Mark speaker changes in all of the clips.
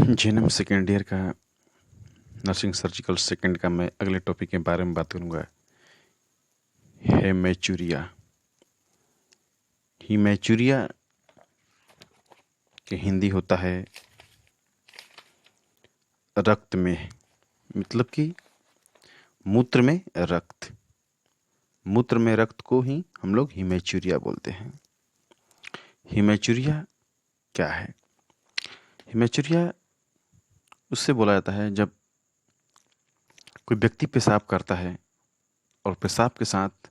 Speaker 1: GNM second year का nursing surgical second का मैं अगले टॉपिक के बारे में बात करूंगा। हेमेचुरिया। हीमेचुरिया के हिंदी होता है रक्त में, मतलब कि मूत्र में रक्त। मूत्र में रक्त को ही हम लोग हीमेचुरिया बोलते हैं। हीमेचुरिया क्या है? हीमेचुरिया उससे बोला जाता है जब कोई व्यक्ति पेशाब करता है और पेशाब के साथ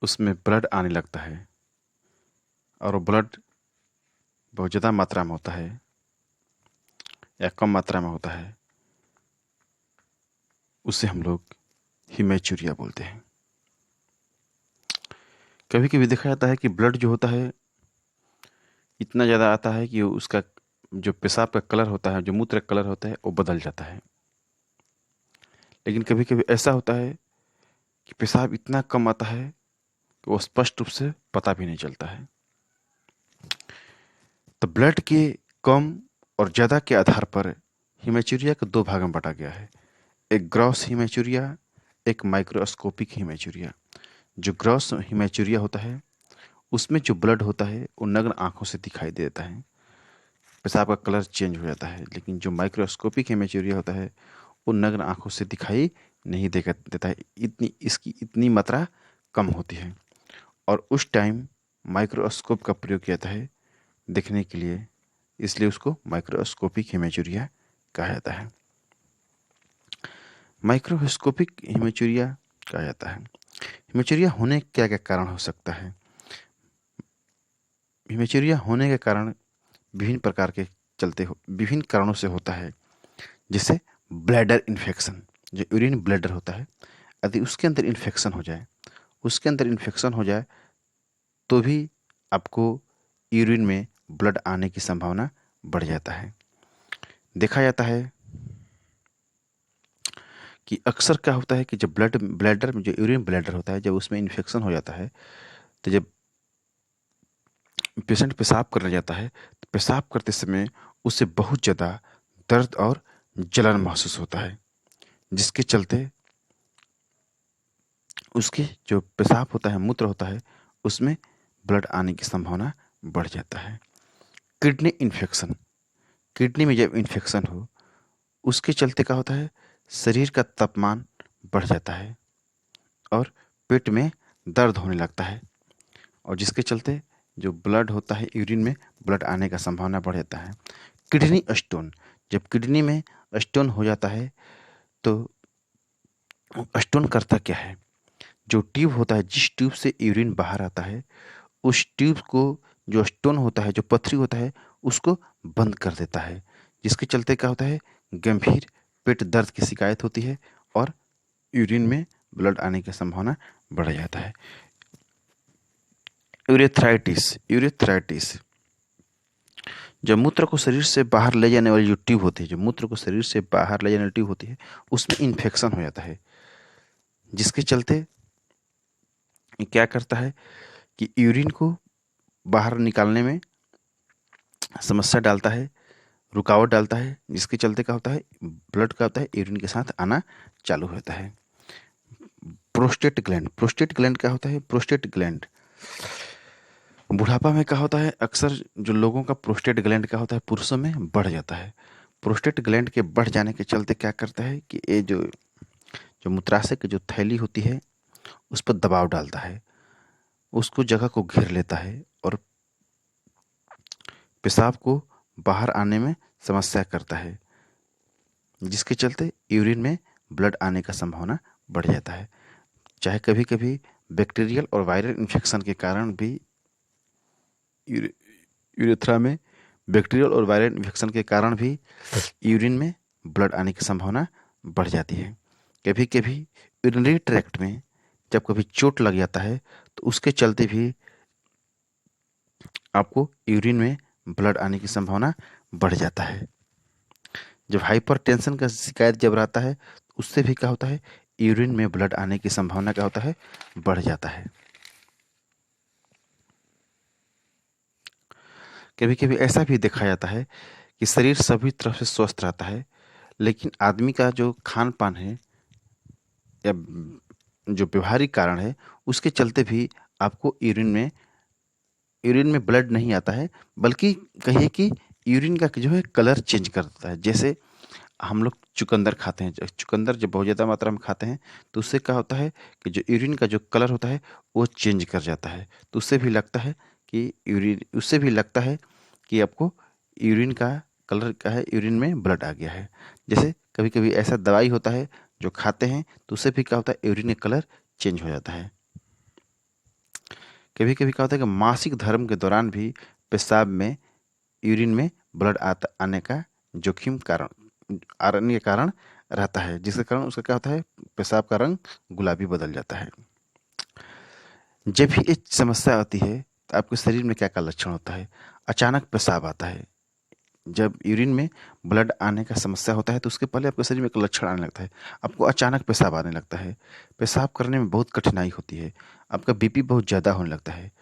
Speaker 1: उसमें ब्लड आने लगता है और वो ब्लड बहुत ज़्यादा मात्रा में होता है या कम मात्रा में होता है, उसे हम लोग हीमेचुरिया बोलते हैं। कभी कभी देखा जाता है कि ब्लड जो होता है इतना ज़्यादा आता है कि उसका जो पेशाब का कलर होता है, जो मूत्र का कलर होता है, वो बदल जाता है। लेकिन कभी कभी ऐसा होता है कि पेशाब इतना कम आता है कि वो स्पष्ट रूप से पता भी नहीं चलता है। तो ब्लड के कम और ज़्यादा के आधार पर हीमेचुरिया को दो भाग में बांटा गया है। एक ग्रॉस हीमेचुरिया, एक माइक्रोस्कोपिक हीमेचुरिया। जो ग्रॉस हीमेचुरिया होता है उसमें जो ब्लड होता है वो नग्न आंखों से दिखाई देता है, पेशाब का कलर चेंज हो जाता है। लेकिन जो माइक्रोस्कोपिक हीमेचुरिया होता है वो नग्न आंखों से दिखाई नहीं देता है, इसकी इतनी मात्रा कम होती है और उस टाइम माइक्रोस्कोप का प्रयोग किया जाता है देखने के लिए, इसलिए उसको माइक्रोस्कोपिक हीमेचुरिया कहा जाता है। माइक्रोस्कोपिक हीमेचुरिया कहा जाता है। हीमेचुरिया होने क्या क्या कारण हो सकता है? हीमेचुरिया होने के कारण विभिन्न प्रकार के विभिन्न कारणों से होता है। जैसे ब्लैडर इन्फेक्शन, जो यूरिन ब्लैडर होता है, यदि उसके अंदर इन्फेक्शन हो जाए तो भी आपको यूरिन में ब्लड आने की संभावना बढ़ जाता है। देखा जाता है कि अक्सर क्या होता है कि जब ब्लैडर में जो यूरिन ब्लैडर होता है, जब उसमें इन्फेक्शन हो जाता है तो जब पेशेंट पेशाब करने जाता है तो पेशाब करते समय उसे बहुत ज़्यादा दर्द और जलन महसूस होता है, जिसके चलते उसके जो पेशाब होता है, मूत्र होता है, उसमें ब्लड आने की संभावना बढ़ जाता है। किडनी इन्फेक्शन, किडनी में जब इन्फेक्शन हो उसके चलते क्या होता है, शरीर का तापमान बढ़ जाता है और पेट में दर्द होने लगता है और जिसके चलते जो ब्लड होता है यूरिन में ब्लड आने का संभावना बढ़ जाता है। किडनी स्टोन, जब किडनी में स्टोन हो जाता है तो स्टोन करता क्या है, जो ट्यूब होता है, जिस ट्यूब से यूरिन बाहर आता है, उस ट्यूब को जो स्टोन होता है, जो पथरी होता है, उसको बंद कर देता है, जिसके चलते क्या होता है, गंभीर पेट दर्द की शिकायत होती है और यूरिन में ब्लड आने की संभावना बढ़ जाता है। यूरेथ्राइटिस, जब मूत्र को शरीर से बाहर ले जाने वाली जो ट्यूब होती है, उसमें इन्फेक्शन हो जाता है, जिसके चलते क्या करता है कि यूरिन को बाहर निकालने में समस्या डालता है, रुकावट डालता है, जिसके चलते क्या होता है, ब्लड का होता है यूरिन के साथ आना चालू होता है। प्रोस्टेट ग्लैंड क्या होता है? प्रोस्टेट ग्लैंड बुढ़ापा में क्या होता है, अक्सर जो लोगों का प्रोस्टेट ग्लैंड क्या होता है, पुरुषों में बढ़ जाता है। प्रोस्टेट ग्लैंड के बढ़ जाने के चलते क्या करता है कि ये जो जो मूत्राशय की जो थैली होती है उस पर दबाव डालता है, उसको जगह को घेर लेता है और पेशाब को बाहर आने में समस्या करता है, जिसके चलते यूरिन में ब्लड आने का संभावना बढ़ जाता है। चाहे कभी कभी बैक्टीरियल और वायरल इन्फेक्शन के कारण भी यूरेथ्रा में बैक्टीरियल और वायरल इन्फेक्शन के कारण भी यूरिन में ब्लड आने की संभावना बढ़ जाती है। कभी कभी यूरिनरी ट्रैक्ट में जब कभी चोट लग जाता है तो उसके चलते भी आपको यूरिन में ब्लड आने की संभावना बढ़ जाता है। जब हाइपरटेंशन का शिकायत जब रहता है तो उससे भी क्या होता है, यूरिन में ब्लड आने की संभावना क्या होता है, बढ़ जाता है। कभी कभी ऐसा भी देखा जाता है कि शरीर सभी तरफ से स्वस्थ रहता है, लेकिन आदमी का जो खान पान है या जो व्यवहारिक कारण है, उसके चलते भी आपको यूरिन में ब्लड नहीं आता है, बल्कि कहिए कि यूरिन का जो है कलर चेंज कर देता है। जैसे हम लोग चुकंदर खाते हैं, चुकंदर जब बहुत ज़्यादा मात्रा में खाते हैं तो उससे क्या होता है कि जो यूरिन का जो कलर होता है वो चेंज कर जाता है। तो उससे भी लगता है कि आपको यूरिन का कलर क्या है, यूरिन में ब्लड आ गया है। जैसे कभी कभी ऐसा दवाई होता है जो खाते हैं तो उससे भी क्या होता है, यूरिन का कलर चेंज हो जाता है। कभी कभी क्या होता है कि मासिक धर्म के दौरान भी पेशाब में यूरिन में ब्लड आने का जोखिम आने के कारण रहता है, जिसके कारण उसका क्या होता है, पेशाब का रंग गुलाबी बदल जाता है। जब भी ये समस्या आती है तो आपके शरीर में क्या क्या लक्षण होता है? अचानक पेशाब आता है। जब यूरिन में ब्लड आने का समस्या होता है तो उसके पहले आपके शरीर में एक लक्षण आने लगता है, आपको अचानक पेशाब आने लगता है, पेशाब करने में बहुत कठिनाई होती है, आपका बीपी बहुत ज़्यादा होने लगता है,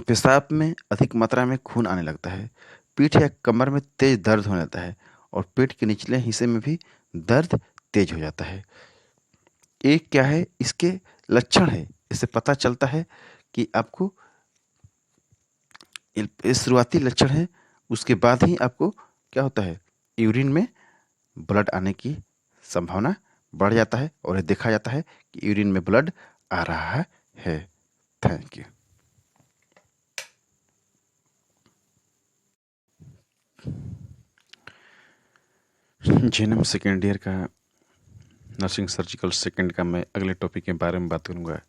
Speaker 1: पेशाब में अधिक मात्रा में खून आने लगता है, पीठ या कमर में तेज दर्द होने लगता है और पेट के निचले हिस्से में भी दर्द तेज हो जाता है। एक क्या है इसके लक्षण है, इससे पता चलता है कि आपको ये शुरुआती लक्षण है, उसके बाद ही आपको क्या होता है, यूरिन में ब्लड आने की संभावना बढ़ जाता है और ये देखा जाता है कि यूरिन में ब्लड आ रहा है। Thank you. GNM second year का नर्सिंग सर्जिकल सेकंड का मैं अगले टॉपिक के बारे में बात करूंगा।